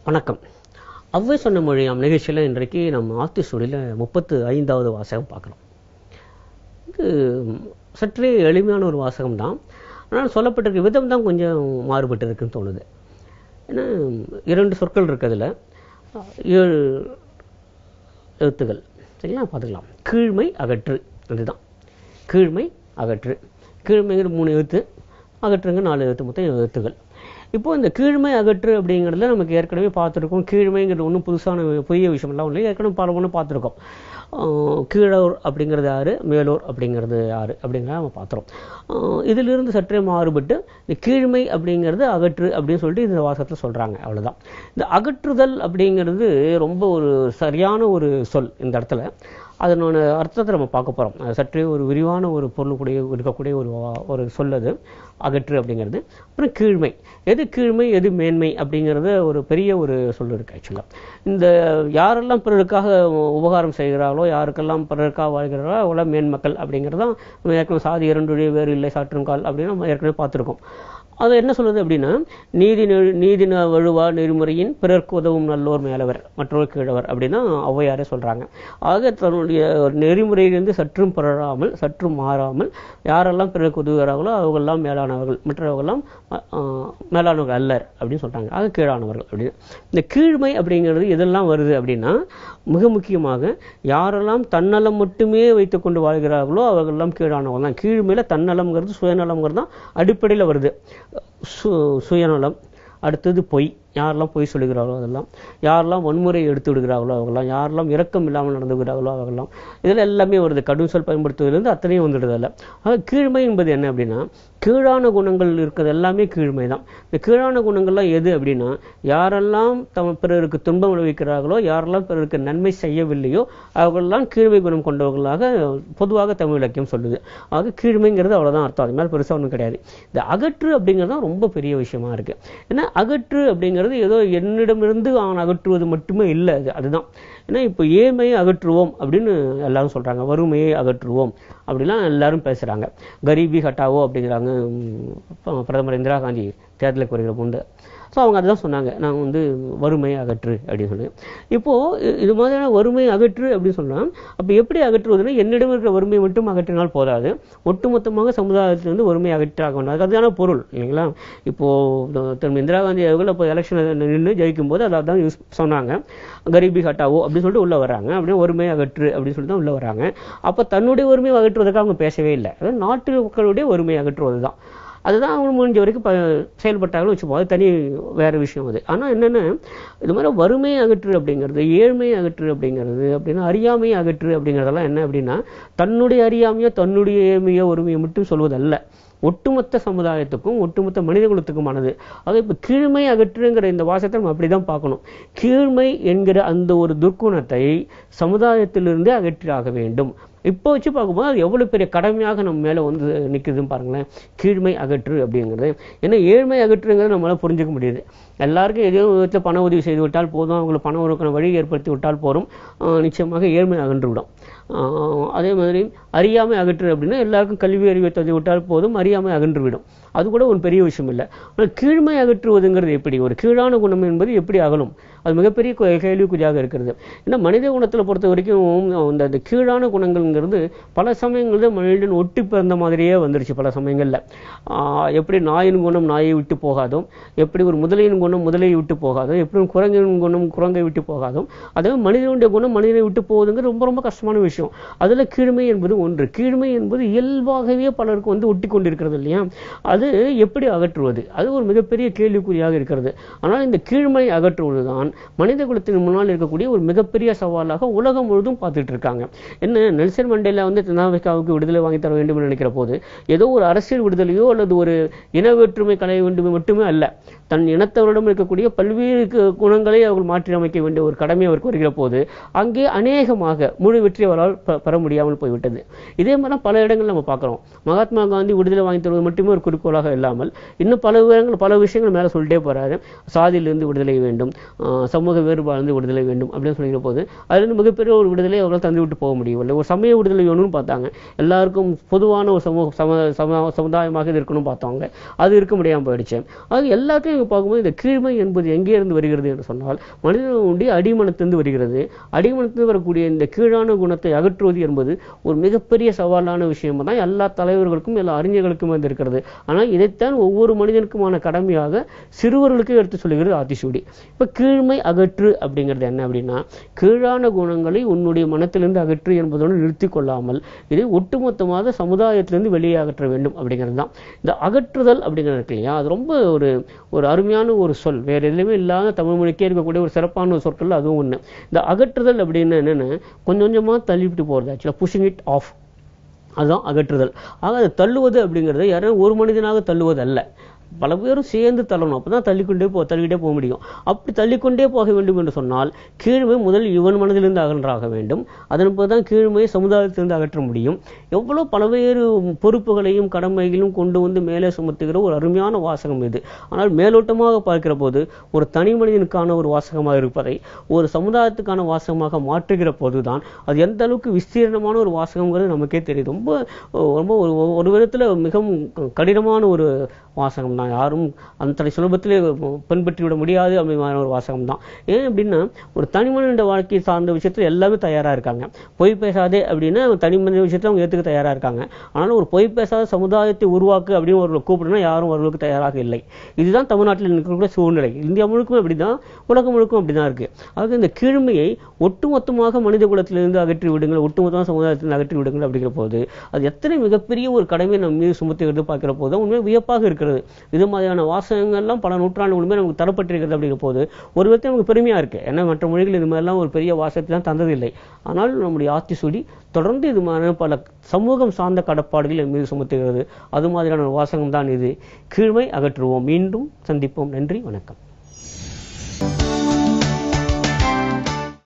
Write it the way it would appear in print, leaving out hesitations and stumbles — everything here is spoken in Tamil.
வணக்கம். அவ்வை சொன்ன மொழியாம் நிகழ்ச்சியில் இன்றைக்கு நம்ம ஆத்திசூடியில் 35வது வாசகம் பார்க்குறோம். இது சற்றே எளிமையான ஒரு வாசகம் தான். ஆனால் சொல்லப்பட்டிருக்க விதம் தான் கொஞ்சம் மாறுபட்டு இருக்குன்னு தோணுது. ஏன்னா 2 சொற்கள் இருக்குது, அதில் 7 எழுத்துக்கள். சரிங்களா, பார்த்துக்கலாம். கீழ்மை அகற்று, அதுதான் கீழ்மை அகற்று. கீழ்மைங்கிற 3 எழுத்து, அகற்றுங்க 4 எழுத்து, மொத்தம் 7 எழுத்துக்கள். இப்போது இந்த கீழ்மை அகற்று அப்படிங்கிறதுல நமக்கு ஏற்கனவே பார்த்துருக்கோம். கீழ்மைங்கிறது ஒன்றும் புதிய விஷயம்லாம் இல்லை, ஏற்கனவே பல ஒன்று பார்த்துருக்கோம். கீழோர் அப்படிங்கிறது யார், மேலோர் அப்படிங்கிறது யார் அப்படிங்கிறத நம்ம பார்த்துறோம். இதிலிருந்து சற்றே மாறுபட்டு இந்த கீழ்மை அப்படிங்கிறது அகற்று அப்படின்னு சொல்லிட்டு இந்த வாசகத்தில் சொல்கிறாங்க, அவ்வளோதான். இந்த அகற்றுதல் அப்படிங்கிறது ரொம்ப ஒரு சரியான ஒரு சொல் இந்த இடத்துல. அதனோட அர்த்தத்தை நம்ம பார்க்க போகிறோம். சற்றே ஒரு விரிவான ஒரு பொருளுக்குடைய இருக்கக்கூடிய ஒரு சொல் அது அகற்று அப்படிங்கிறது. அப்புறம் கீழ்மை, எது கீழ்மை எது மேன்மை அப்படிங்கிறது ஒரு பெரிய ஒரு சொல் இருக்குது. ஆக்சுவலாக இந்த யாரெல்லாம் பிறருக்காக உபகாரம் செய்கிறார்களோ, யாருக்கெல்லாம் பிறருக்காக வாழ்கிறார்களோ அவங்களாம் மேன்மக்கள் அப்படிங்கிறது தான் நம்ம ஏற்கனவே சாதி இரண்டுடைய வேறு இல்லை சாற்றும் கால் அப்படின்னு நம்ம ஏற்கனவே பார்த்துருக்கோம். அது என்ன சொல்லுது அப்படின்னா, நீதி வழுவா நெறிமுறையின் பிறர்க்கு உதவும் நல்லோர் மேலவர் மற்றொரு கீழவர் அப்படின்னா ஔவையாரே சொல்கிறாங்க. ஆக தன்னுடைய நெறிமுறையிலிருந்து சற்றும் பிறராமல் சற்றும் மாறாமல் யாரெல்லாம் பிறருக்கு உதவுகிறார்களோ அவர்களெல்லாம் மேலானவர்கள், மற்றவர்களெல்லாம் மேலானவர்கள் அல்லர் அப்படின்னு சொல்கிறாங்க. ஆக கீழானவர்கள் அப்படின்னு. இந்த கீழ்மை அப்படிங்கிறது எதெல்லாம் வருது அப்படின்னா, மிக முக்கியமாக யாரெல்லாம் தன்னலம் மட்டுமே வைத்துக்கொண்டு வாழ்கிறார்களோ அவர்களெல்லாம் கீழானவர்கள் தான். கீழ்மையில் தன்னலம்ங்கிறது சுயநலம்ங்கிறது தான் அடிப்படையில் வருது. சுயநலம், அடுத்தது பொய், யாரெல்லாம் பொய் சொல்லுகிறார்களோ அதெல்லாம், யாரெல்லாம் வன்முறை எடுத்து விடுகிறார்களோ அவங்கெல்லாம், யாரெல்லாம் இரக்கம் இல்லாமல் நடந்துகிறார்களோ அவர்களெல்லாம், இதில் எல்லாமே வருது. கடும் சொல் பயன்படுத்துவதிலிருந்து அத்தனையும் வந்துடுறதில்ல. ஆக கீழ்மை என்பது என்ன அப்படின்னா, கீழான குணங்கள் இருக்கிறது எல்லாமே கீழ்மை தான். இந்த கீழான குணங்கள்லாம் எது அப்படின்னா, யாரெல்லாம் பிறருக்கு துன்பம் விளைவிக்கிறார்களோ, யாரெல்லாம் பிறருக்கு நன்மை செய்யவில்லையோ அவர்களெல்லாம் கீழ்மை குணம் கொண்டவர்களாக பொதுவாக தமிழ் இலக்கியம் சொல்லுது. ஆக கீழ்மைங்கிறது அவ்வளோதான் அர்த்தம், அது மேலே பெருசாக ஒன்றும் கிடையாது. இந்த அகற்று அப்படிங்கிறது தான் ரொம்ப பெரிய விஷயமா இருக்குது. ஏன்னா அகற்று அப்படிங்கிறது ஏதோ என்னிடமிருந்து அவன் அகற்றுவது மட்டுமே இல்லை, அதுதான். ஏன்னா இப்போ ஏழ்மையை அகற்றுவோம் அப்படின்னு எல்லாரும் சொல்கிறாங்க, வறுமையை அகற்றுவோம் அப்படிலாம் எல்லாரும் பேசுகிறாங்க. கரீபி ஹட்டாவோ அப்படிங்கிறாங்க பிரதமர் இந்திரா காந்தி தேர்தலுக்கு வருகிற முன்பு. ஸோ அவங்க அதுதான் சொன்னாங்க, நாங்கள் வறுமையை அகற்று அப்படின்னு சொல்லி. இப்போது இது மாதிரியான வறுமையை அகற்று அப்படின்னு சொன்னால், அப்போ எப்படி அகற்றுவதுன்னா, என்னிடம் இருக்கிற வறுமையை மட்டும் அகற்றினால் போதாது, ஒட்டுமொத்தமாக சமுதாயத்திலிருந்து வறுமையை அகற்றாக வேண்டும். அதுதான பொருள் இல்லைங்களா? இப்போது திரு இந்திரா காந்தி அவர்கள் இப்போ எலெக்ஷனில் நின்று ஜெயிக்கும் போது அதை தான் சொன்னாங்க, கரீபி ஹட்டாவோ அப்படின்னு சொல்லிட்டு உள்ளே வராங்க. அப்படியே வறுமையை அகற்று அப்படின்னு சொல்லிட்டு தான் உள்ளே வராங்க. அப்போ தன்னுடைய வறுமையை அகற்றுவதற்காக அவங்க பேசவே இல்லை, அதாவது நாட்டு மக்களுடைய வறுமையை அகற்றுவது தான். அதுதான் அவங்க முடிஞ்ச வரைக்கும் செயல்பட்டாங்கன்னு வச்சுப்போம், அது தனி வேறு விஷயம் அது. ஆனால் என்னென்ன, இது மாதிரி வறுமையை அகற்று அப்படிங்கிறது, ஏழ்மையை அகற்று அப்படிங்கிறது, அப்படின்னா அறியாமையை அகற்று அப்படிங்கிறதெல்லாம் என்ன அப்படின்னா, தன்னுடைய அறியாமையோ தன்னுடைய ஏழ்மையோ வறுமையை மட்டும் சொல்வதல்ல, ஒட்டுமொத்த சமுதாயத்துக்கும் ஒட்டுமொத்த மனித குலத்துக்குமானது. ஆக இப்போ கீழ்மை அகற்றுங்கிற இந்த வாசத்தை நம்ம அப்படி தான் பார்க்கணும். கீழ்மை என்கிற அந்த ஒரு துர்க்குணத்தை சமுதாயத்திலிருந்தே அகற்றியாக வேண்டும். இப்போ வச்சு பார்க்கும்போது அது எவ்வளோ பெரிய கடமையாக நம்ம மேலே நிற்குதுன்னு பாருங்களேன், கீழ்மை அகற்று அப்படிங்கிறது. ஏன்னா ஏழ்மை அகற்றுங்கிறது நம்மளால் புரிஞ்சுக்க முடியுது. எல்லாருக்கும் ஏதோ விதத்தில் பண உதவி செய்து விட்டால் போதும், அவங்களுக்கு பணம் ஒதுக்கின வழி ஏற்படுத்தி விட்டால் போதும், நிச்சயமாக ஏழ்மை அகன்று விடும். அதே மாதிரி அறியாமை அகற்று அப்படின்னா எல்லாருக்கும் கல்வி அறிவை தந்து விட்டால் போதும், அறியாமை அகன்றுவிடும். அது கூட ஒரு பெரிய விஷயம் இல்லை. ஆனால் கீழ்மை அகற்றுவதுங்கிறது எப்படி, ஒரு கீழான குணம் என்பது எப்படி அகலும், அது மிகப்பெரிய கேள்விக்குறியாக இருக்கிறது. ஏன்னா மனித குணத்தில் பொறுத்த வரைக்கும் அந்த கீழான குணங்கள்ங்கிறது பல சமயங்களில் மனிதன் ஒட்டி பிறந்த மாதிரியே வந்துருச்சு. பல சமயங்களில் எப்படி நாயின் குணம் நாயை விட்டு போகாதோ, எப்படி ஒரு முதலையின் குணம் முதலையை விட்டு போகாதோ, எப்படி ஒரு குரங்கின் குணம் குரங்கை விட்டு போகாதோ, அதாவது மனிதனுடைய குணம் மனிதனை விட்டு போகுதுங்கிறது ரொம்ப ரொம்ப கஷ்டமான விஷயம். அதில் கீழ்மை என்பது ஒன்று. கீழ்மை என்பது இயல்பாகவே பலருக்கு ஒட்டி கொண்டிருக்கிறது இல்லையா? அது எப்படி அகற்றுவது, அது ஒரு மிகப்பெரிய கேள்விக்குறியாக இருக்கிறது. ஆனால் இந்த கீழ்மை அகற்றுவதுதான் மனித குலத்தின் முன்னால் இருக்கக்கூடிய ஒரு மிகப்பெரிய சவாலாக உலகம் முழுதும் பார்த்துட்டு இருக்காங்க. என்ன, நெல்சன் மண்டேலா தென்னாப்பிரிக்காவுக்கு விடுதலை வாங்கி தர வேண்டும் என்று நினைக்கிற போது ஏதோ ஒரு அரசியல் விடுதலையோ அல்லது ஒரு இன வேற்றுமை களைய வேண்டும் மட்டுமே அல்ல, தன் இனத்தவரிடம் இருக்கக்கூடிய பல்வேறு குணங்களை அவர்கள் மாற்றி அமைக்க வேண்டிய ஒரு கடமை அவருக்கு வருகிற போது அங்கே அநேகமாக முழு வெற்றி அவரால் அவர்களால் பெற முடியாமல் போய்விட்டது. இதே மாதிரி பல இடங்கள் நம்ம பார்க்குறோம். மகாத்மா காந்தி விடுதலை வாங்கி தருவது மட்டுமே ஒரு குறிக்கோளாக இல்லாமல் இன்னும் பல விஷயங்கள் மேலே சொல்லிட்டே போகிறாரு. சாதியிலிருந்து விடுதலை வேண்டும், சமூக வேறுபாடு விடுதலை வேண்டும் அப்படின்னு சொல்லிக்கிற போது அதுலேருந்து மிகப்பெரிய ஒரு விடுதலை அவர்கள் தந்துவிட்டு போக முடியவில்லை. ஒரு சமய விடுதலை வேணும்னு பார்த்தாங்க, எல்லாருக்கும் பொதுவான ஒரு சமுதாயமாக இது இருக்கணும்னு பார்த்தாங்க, அது இருக்க முடியாமல் போயிடுச்சு. அது எல்லாத்தையும் பார்க்கும்போது இந்த கீழ்மை என்பது எங்கே இருந்து வருகிறது என்று சொன்னால் மனிதனுடைய அடிமனத்திலிருந்து வருகிறது. அடிமனத்திலிருந்து வரக்கூடிய இந்த கீழான குணத்தை அகற்றுவது என்பது ஒரு மிகப்பெரிய சவாலான விஷயம் தான் எல்லா தலைவர்களுக்கும் எல்லா அறிஞர்களுக்கும் வந்து இருக்கிறது. ஆனால் இதைத்தான் ஒவ்வொரு மனிதனுக்குமான கடமையாக சிறுவர்களுக்கு எடுத்து சொல்லுகிறது ஆத்திசூடி. இப்போ கீழ்மை அகற்று அப்படிங்கிறது என்ன அப்படின்னா, கீழான குணங்களை உன்னுடைய மனத்திலிருந்து அகற்று என்பதோடு நிறுத்தி கொள்ளாமல் இது ஒட்டுமொத்தமாக சமுதாயத்திலிருந்து வெளியே அகற்ற வேண்டும் அப்படிங்கிறது தான். இந்த அகற்றுதல் அப்படிங்கிறது இருக்கு இல்லையா, அது ரொம்ப ஒரு அருமையான ஒரு சொல். வேற எதுலையுமே இல்லாத தமிழ் மொழிக்கே இருக்கக்கூடிய ஒரு சிறப்பான ஒரு சொற்கள் அதுவும் ஒன்று. இந்த அகற்றுதல் அப்படின்னு என்னென்னு கொஞ்சம் கொஞ்சமாக தள்ளிவிட்டு போகிறது, ஆக்சுவலாக புஷிங் இட் ஆஃப், அதுதான் அகற்றுதல். ஆக அதை தள்ளுவது அப்படிங்கிறது யாரும் ஒரு மனிதனாக தள்ளுவது அல்ல, பல பேரும் சேர்ந்து தள்ளணும். அப்போ தான் தள்ளிக்கிட்டே போக முடியும். அப்படி தள்ளிக்கொண்டே போக வேண்டும் என்று சொன்னால் கீழ்மை முதல் இவன் மனதிலிருந்து அகன்றாக வேண்டும். அதன் போது தான் கீழ்மையை சமுதாயத்திலிருந்து அகற்ற முடியும். எவ்வளோ பல்வேறு பொறுப்புகளையும் கடமைகளையும் கொண்டு வந்து மேலே சுமத்துகிற ஒரு அருமையான வாசகம் இது. ஆனால் மேலோட்டமாக பார்க்கிற போது ஒரு தனி மனிதனுக்கான ஒரு வாசகமாக இருப்பதை ஒரு சமுதாயத்துக்கான வாசகமாக மாற்றுகிற போது தான் அது எந்த அளவுக்கு விஸ்தீர்ணமான ஒரு வாசகங்கிறது நமக்கே தெரியுது. ரொம்ப ரொம்ப ஒரு விதத்தில் மிகவும் கடினமான ஒரு வாசகம் தான். யாரும் அந்த சுலபத்திலே பின்பற்றி விட முடியாது அப்படிங்கிற ஒரு வாசகம் தான். ஏன் அப்படின்னா ஒரு தனிமனித வாழ்க்கை சார்ந்த விஷயத்தில் எல்லாமே தயாராக இருக்காங்க. பொய் பேசாதே அப்படின்னா தனி மனித விஷயத்தில் அவங்க ஏற்றுக்க தயாராக இருக்காங்க. ஆனாலும் ஒரு பொய் பேசாத சமுதாயத்தை உருவாக்கு அப்படின்னு ஒரு கூப்பிடுனா யாரும் அவர்களுக்கு தயாராக இல்லை. இதுதான் தமிழ்நாட்டில் இருக்கக்கூடிய சூழ்நிலை. இந்தியா முழுக்கும் அப்படிதான், உலகம் முழுக்கும் அப்படிதான் இருக்கு. ஆக இந்த கீழ்மையை ஒட்டுமொத்தமாக மனித குலத்திலிருந்து அகற்றி விடுங்கள், ஒட்டுமொத்தமாக சமுதாயத்திலிருந்து அகற்றி விடுங்கள் அப்படிங்கிற போது அது எத்தனை மிகப்பெரிய ஒரு கடமை நம்ம மீது சுமத்துகிறது பார்க்கிற போது உண்மையாக வியப்பாக இருக்கிறது. இது மாதிரியான வாசகங்கள்லாம் பல நூற்றாண்டுகளுமே நமக்கு தரப்பட்டிருக்கிறது அப்படிங்கிற போது ஒரு விதத்தில் நமக்கு பெருமையா இருக்கு. ஏன்னா மற்ற மொழிகள் இது மாதிரிலாம் ஒரு பெரிய வாசகத்தை தான் தந்ததில்லை. ஆனால் நம்முடைய ஆத்திசூடி தொடர்ந்து இது மாதிரி பல சமூகம் சார்ந்த கடப்பாடுகள் என் மீது சுமத்துகிறது. அது மாதிரியான ஒரு வாசகம் தான் இது. கீழ்மை அகற்றுவோம். மீண்டும் சந்திப்போம். நன்றி, வணக்கம்.